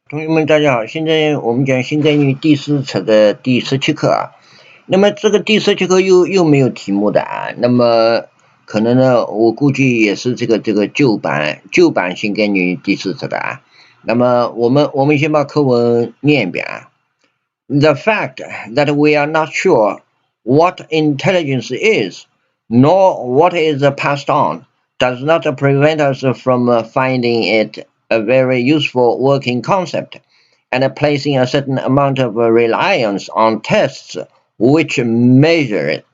同学们，大家好！现在我们讲新概念第四册的第17课啊。那么这个第17课又没有题目的啊。那么可能呢，我估计也是这个旧版新概念第四册的啊。那么我们先把课文念一遍啊。The fact that we are not sure what intelligence is, nor what is passed on, does not prevent us from finding it a very useful working concept and placing a certain amount of reliance on tests which measure it.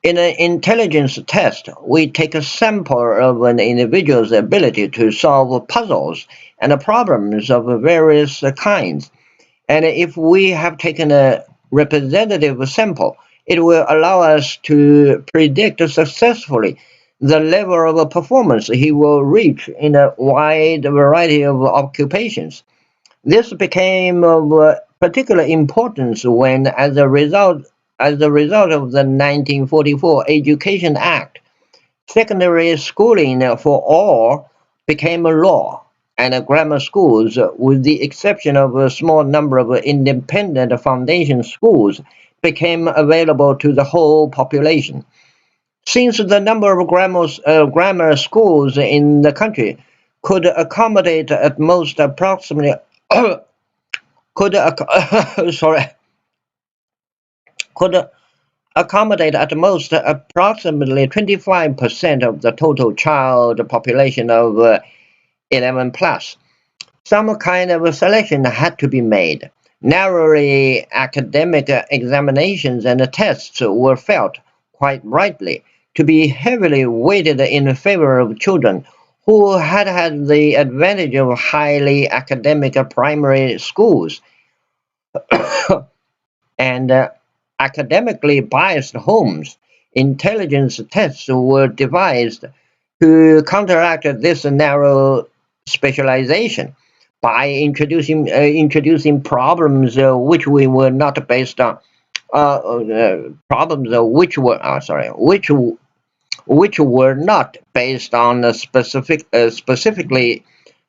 In an intelligence test, we take a sample of an individual's ability to solve puzzles and problems of various kinds. And if we have taken a representative sample, it will allow us to predict successfully the level of performance he will reach in a wide variety of occupations. This became of particular importance when, as a result of the 1944 Education Act, secondary schooling for all became a law, and grammar schools, with the exception of a small number of independent foundation schools, became available to the whole population. Since the number of grammar schools in the country could accommodate at most approximately could accommodate at most approximately 25% of the total child population of 11 plus. Some kind of selection had to be made. Narrowly academic examinations and tests were felt, quite rightly, to be heavily weighted in favor of children who had had the advantage of highly academic primary schools and academically biased homes. Intelligence tests were devised to counteract this narrow specialization by introducing problems which were not based on which were not based on specifically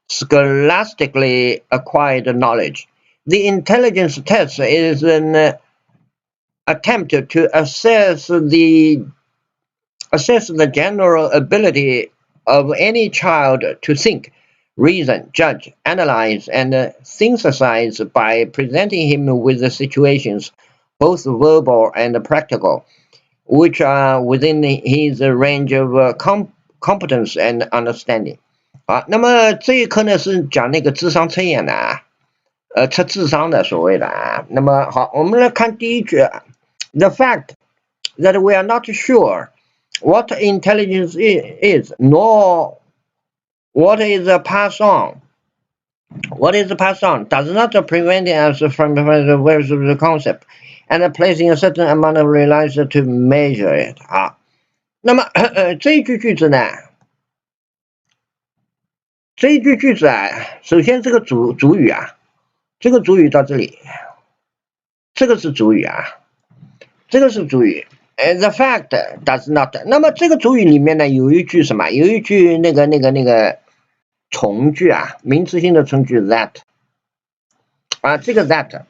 scholastically acquired knowledge. The intelligence test is an attempt to assess the general ability of any child to think, reason, judge, analyze, and synthesize by presenting him with the situations, both verbal and practical, which are within his range of competence and understanding. 那么这一课呢是讲那个智商测验的啊，测智商的所谓的啊。那么好，我们来看第一句 ，The fact that we are not sure what intelligence is, nor what is passed on. What is passed on does not prevent us from the concept and placing a certain amount of reliance to measure it 啊。那么这一句句子呢？这一句句子啊，首先这个主语啊，这个主语到这里，这个是主语啊，这个是主语。The fact does not。那么这个主语里面呢，有一句什么？有一句那个从句啊，名词性的从句 that 啊，这个 that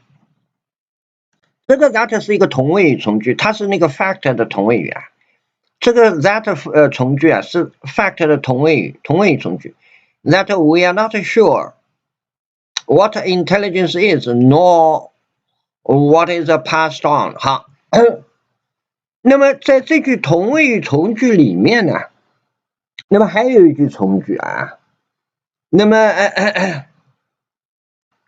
是一个同位语从句，它是那个 fact 的同位语啊。这个 that 从句啊是 fact 的同位语从句。That we are not sure what intelligence is, nor what is passed on。好。那么在这句同位语从句里面呢，那么还有一句从句啊，那么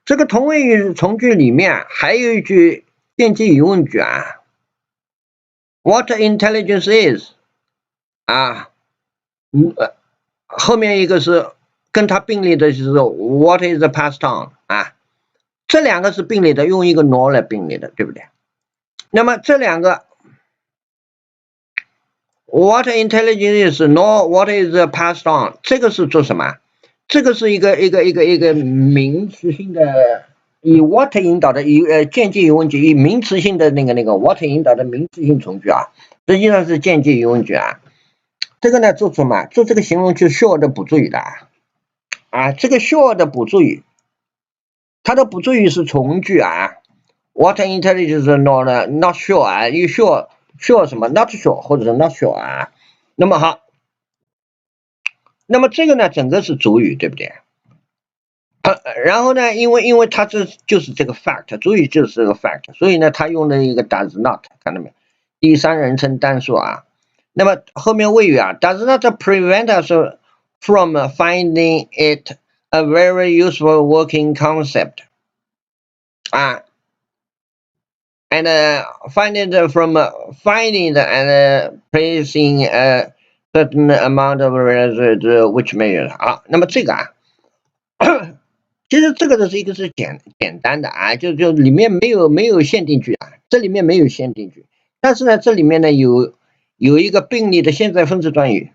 这个同位语从句里面还有一句间接疑问句啊 ，What intelligence is 啊，后面一个是跟它并列的就是 What is passed on 啊，这两个是并列的，用一个 nor 来并列的，对不对？那么这两个 What intelligence is, nor what is passed on， 这个是做什么？这个是一个名词性的，以 what 引导的，间接疑问句，以名词性的那个 what 引导的名词性从句啊，实际上是间接疑问句啊。这个呢做什么？做这个形容句 sure 的补助语的啊，这个 sure 的补助语它的补助语是从句啊 ，What intelligence not sure 啊 ，you sure 什么 not sure 或者是 not sure 啊。那么好，那么这个呢，整个是主语，对不对？然后呢，因为它就是这个 fact， 主语就是这个 fact， 所以呢，它用的一个 does not， 看到没？第三人称单数啊。那么后面谓语啊 ，does not prevent us from finding it a very useful working concept 啊，and finding from finding and placing a certain amount of result which measures 啊，那么这个啊。其实这个的是一个是简单的啊，就里面没有限定句啊，这里面没有限定句，但是呢，这里面呢有一个并列的现在分词短语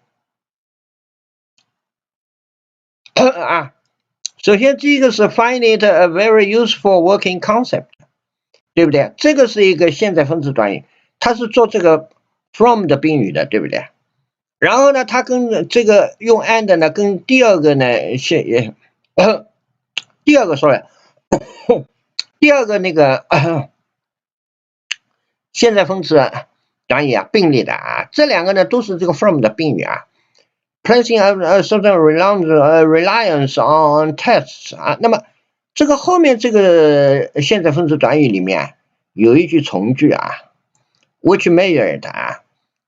啊。首先第一个是 find it a very useful working concept， 对不对？这个是一个现在分词短语，它是做这个 from 的宾语的，对不对？然后呢，它跟这个用 and 呢，跟第二个呢第二个 sorry。第二个那个现在分词短语啊并列的啊，这两个呢都是这个 from 的宾语啊。placing a certain reliance on tests 啊，那么这个后面这个现在分词短语里面有一句从句啊 ，which measured 啊，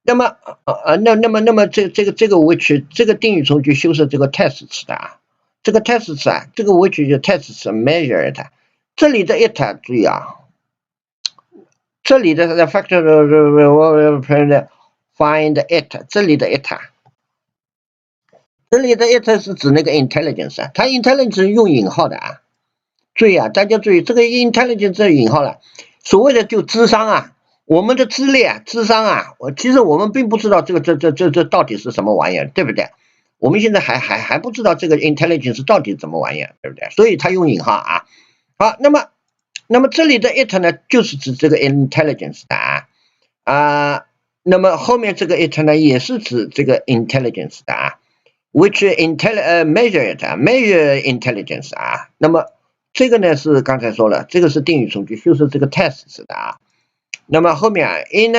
那么那么这个 which 这个定语从句修饰这个 tests 的啊，这个 tests 啊，这个 which 就 tests measured。这里的 it 注意啊，这里的 the factor find it， 这里的 it， 这里的 it 是指那个 intelligence， 它 intelligence 用引号的啊，注意啊，大家注意这个 intelligence 这引号了，所谓的就智商啊，我们的智力啊，智商啊，其实我们并不知道这到底是什么玩意儿，对不对？我们现在还不知道这个 intelligence 到底怎么玩意儿，对不对？所以它用引号啊。好，那么这里的 it 呢，就是指这个 intelligence 的啊，那么后面这个 it 呢，也是指这个 intelligence 的啊 ，which measure intelligence 啊，那么这个呢是刚才说了，这个是定语从句，就是这个 test 的啊，那么后面啊 in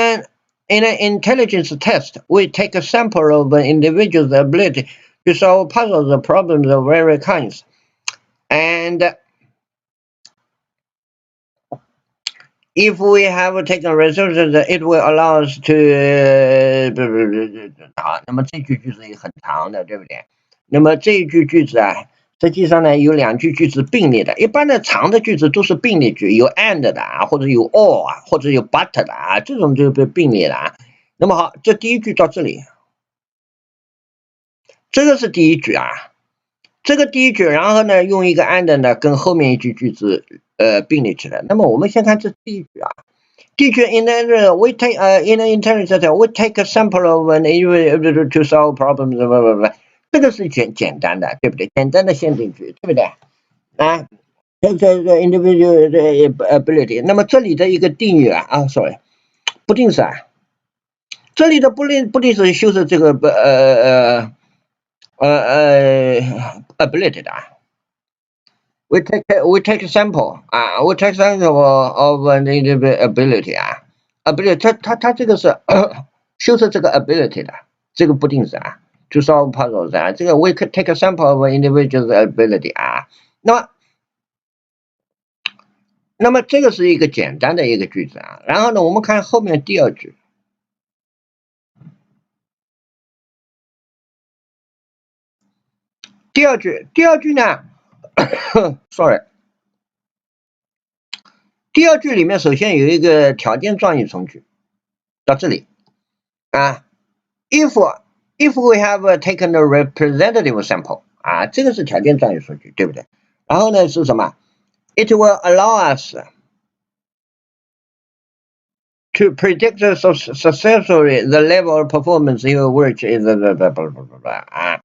an intelligence test, we take a sample of an individual's ability to solve puzzles, problems of various kinds, and if we have taken resources, it will allow us to 好，那么这句句子也很长的，对不对？那么这一句句子啊，实际上呢有两句句子并列的，一般的长的句子都是并列句，有 and 的啊，或者有 or 啊，或者有 but 的啊，这种就被并列了啊。那么好，这第一句到这里，这个是第一句啊，这个第一句，然后呢用一个 and 呢跟后面一句句子并列起来。那么我们先看这第一句啊。第一句 in an intelligence we take a sample of an individual to solve problems， 这个是简单的，对不对？简单的限定句，对不对？啊，这个 individual ability， 那么这里的一个定语啊 sorry， 不定式啊，这里的不定式修饰这个ability 的啊。We take a sample 啊 ，we take sample of an individual ability 啊 ，ability 它这个是修饰这个 ability 的，这个不定式啊，就 solve puzzles 啊，这个 we could take a sample of an individual's ability 啊，那么这个是一个简单的一个句子啊，然后呢，我们看后面第二句，第二句呢，sorry。第二句里面首先有一个条件状语从句，到这里啊 ，if we have taken a representative sample 啊，这个是条件状语从句，对不对？然后呢是什么 ？It will allow us to predict successfully the level of performance in which is啊，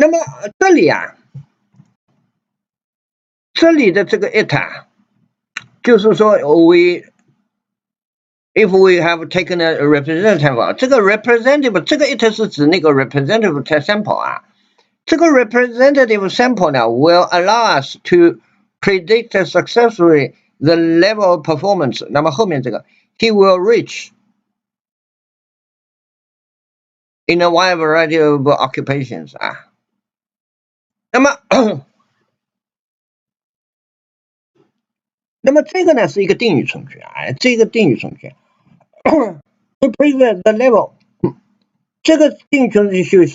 那么这里啊，这里的这个 it 啊，就是说 if we have taken a representative， 这个 representative， 这个 it 是指那个 representative sample 啊，这个 representative sample 呢 will allow us to predict successfully the level of performance。那么后面这个 he will reach in a wide variety of occupations 啊。那么那么这个呢是一个定语从句啊，这个定语从句to predict the level。这个定语从句就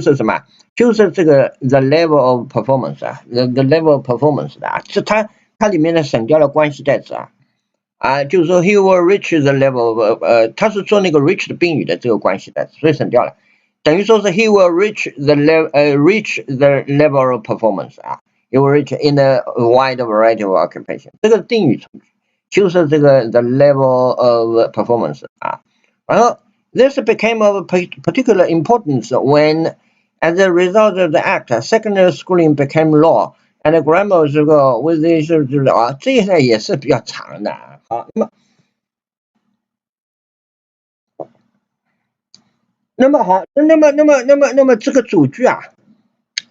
是什么？就是这个 the level of performance 啊 the level of performance 的啊，这它里面呢省掉了关系代词啊，就是说 he will reach the level of 它是做那个 reach 的宾语的这个关系代词，所以省掉了，等于说是 he will reach the level of performance 啊 he will reach in a wide variety of occupation。这个定语从句就是这个 the level of performance 啊，然后 this became of particular importance when as a result of the act secondary schooling became law and grammar 这个 with this 啊，这些也是比较长的啊。好，那么好，那么这个主句啊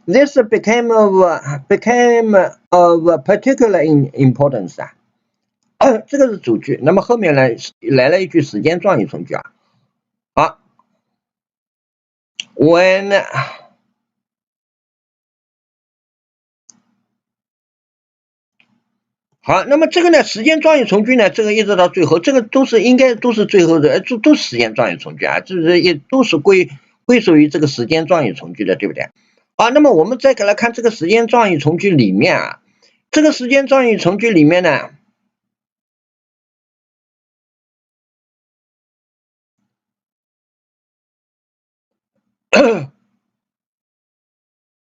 ，this became of particular importance 啊，这个是主句。那么后面呢来了一句时间状语从句啊，好 ，when 好，那么这个呢，时间状语从句呢，这个一直到最后，这个应该都是最后的，都是时间状语从句啊，就是也都是归属于这个时间状语从句的，对不对？好，那么我们再来看这个时间状语从句里面啊，这个时间状语从句里面呢，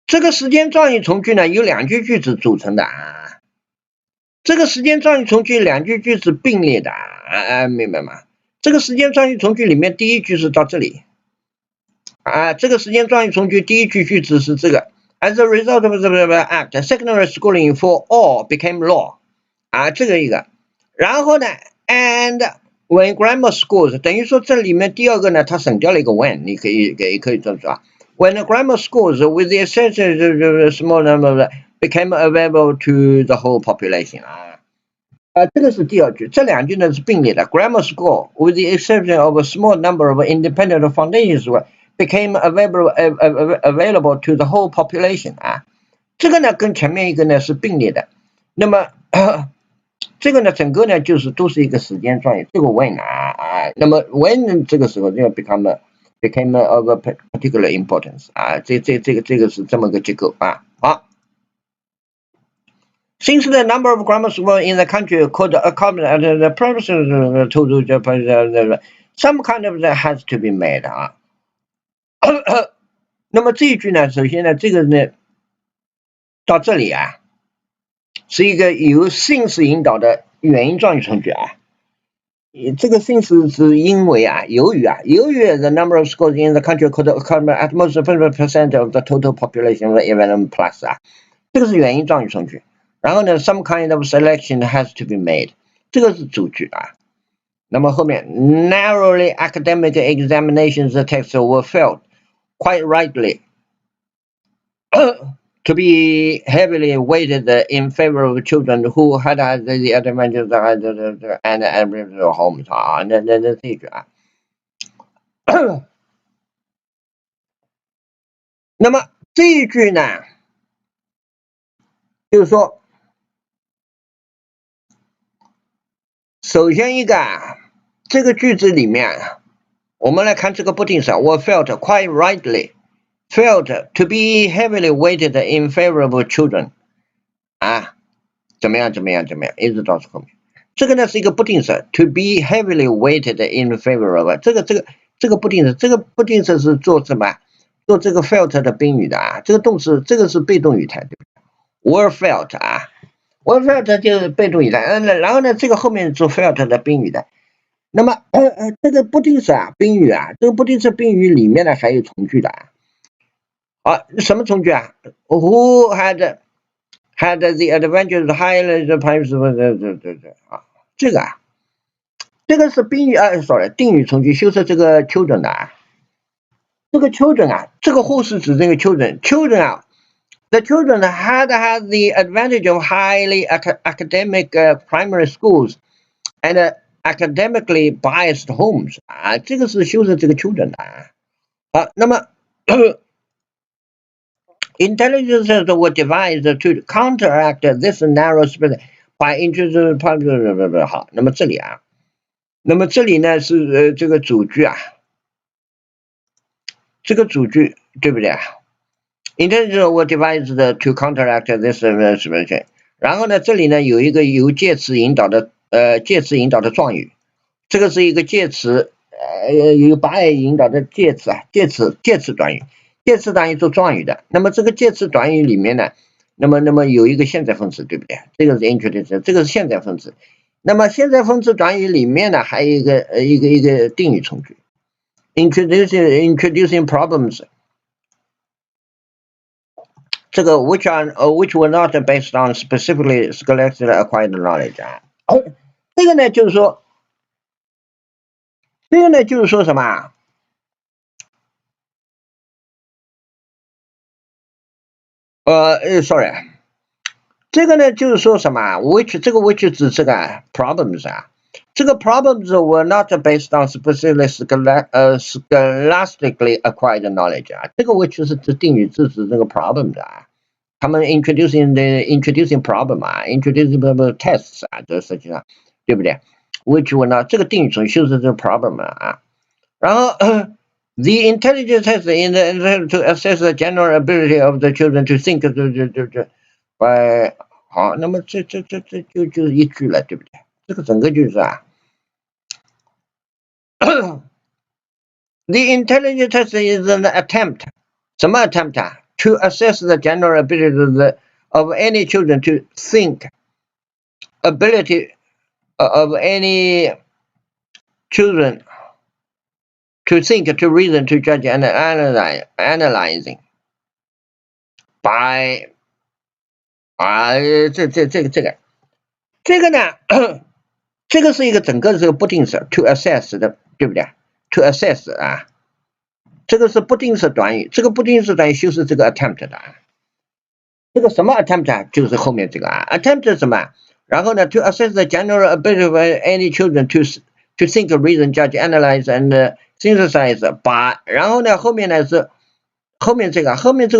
这个时间状语从句呢由两句句子组成的啊。这个时间状语从句两句句子并列的啊，明白吗？这个时间状语从句里面第一句是到这里啊，这个时间状语从句第一句句子是这个 ，as a result of the act, secondary schooling for all became law 啊，这个一个，然后呢 ，and when grammar schools 等于说这里面第二个呢，它省掉了一个 when， 你可以这么说啊 ，when the grammar schools with the exception of small number became available to the whole population 啊。这个是第二句，这两句呢是并列的。Grammar school, with the exception of a small number of independent foundations, became available to the whole population 啊。这个呢跟前面一个呢是并列的。那么这个呢整个呢就是都是一个时间状语，这个 when 啊，那么 when 这个时候就 became of particular importance 啊，这个是这么个结构啊。好。Since the number of grammar schools in the country could accommodate the professional total, some kind of that has to be made 啊。那么这一句呢，首先呢，这个呢到这里啊，是一个由 since 引导的原因状语从句啊。这个 since 是因为啊，由于 the number of schools in the country could accommodate at most 50% of the total population of even plus 啊，这个是原因状语从句。然后呢 ，some kind of selection has to be made， 这个是主句啊。那么后面 narrowly academic examinations texts were felt quite rightly to be heavily weighted in favor of children who had the advantages and average homes 啊，那这一句啊。那么这一句呢，就是说。首先一个啊，这个句子里面，我们来看这个不定式 ，were felt quite rightly felt to be heavily weighted in favor of children 啊，怎么样，一直到后面。这个呢是一个不定式 ，to be heavily weighted in favor of 这个不定式，这个不定式是做什么？做这个 felt 的宾语的啊，这个动词，这个是被动语态，对不对 ？were felt 啊。were felt 就是被动语态，然后呢，这个后面做 felt 的宾语的。那么这个不定式啊，宾语啊，这个不定式宾语里面呢还有从句的啊。啊，什么从句啊 ？Who had the advantage of higher the price 啊？这个啊，这个是宾语啊，sorry，定语从句修饰这个 children 的啊。这个 children 啊，这个 who 是指这个 children 啊。The children had the advantage of highly academic primary schools and academically biased homes 啊，这个是修饰这个 children 的啊。好，那么intelligences were devised to counteract this narrow split by introducing 好，那么这里啊，那么这里呢是这个主句啊，这个主句对不对啊？ Intelligence were devised to counteract this situation。然后呢，这里呢有一个由介词引导的状语，这个是一个介词，由by引导的介词啊，介词短语，介词短语做状语的。那么这个介词短语里面呢，那么有一个现在分词，对不对？这个是 introduce， 这个是现在分词。那么现在分词短语里面呢，还有一个定语从句 ，introducing problems。这个 which were not based on specifically scholastically acquired knowledge 啊，这个呢就是说什么啊？sorry， 这个呢就是说什么啊 ？which 这个 which 指这个 problems 啊，这个 problems were not based on specifically scholastically acquired knowledge 啊，这个 which 是指定语，是指这个 problems 啊。他们 introducing problem 啊 ，introducing tests 啊，这实际上对不对 ？which were not 这个定语从修饰这个 problem 啊。然后the intelligence test in the to assess the general ability of the children to think by 好，那么这就是一句了，对不对？这个整个就是啊。The intelligence test is an attempt， 什么 attempt 啊？ To assess the general ability of any children to think, ability of any children to think, to reason, to judge, and analyzing by 这个呢，这个是一个整个是个不定式 to assess 的，对不对 ？To assess 啊。这个是不定式短语，这个不定式短语修饰这个 attempt 的啊。这个什么 attempt 啊？就是后面这个啊 ，attempt 是什么？然后呢 ，to assess the general ability of any children to think, reason, judge, analyze, and synthesize by， 然后呢，后面呢是后面这个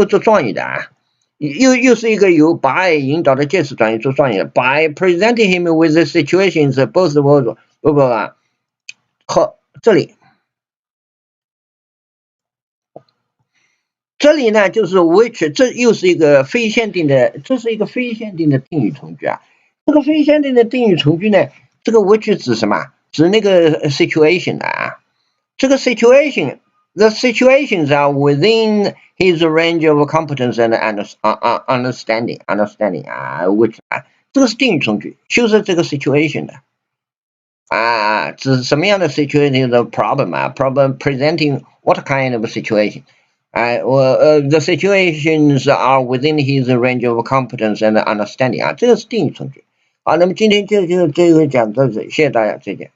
做状语的啊，又是一个由 by 引导的介词短语做状语的 ，by presenting him with the situations both words 不啊，好，这里呢就是 which， 这又是一个非限定的，这是一个非限定的定语从句啊。这个非限定的定语从句呢，这个 which 指什么？指那个 situation 的啊。这个 situation，the situations are within his range of competence and understanding 啊 ，which 啊，这个是定语从句，修饰这个 situation 的啊，指什么样的 situation 的 problem 啊 ，problem presenting what kind of situation。the situations are within his range of competence and understanding 啊，这个是定语从句。好，那么今天就讲到这里，谢谢大家，再见。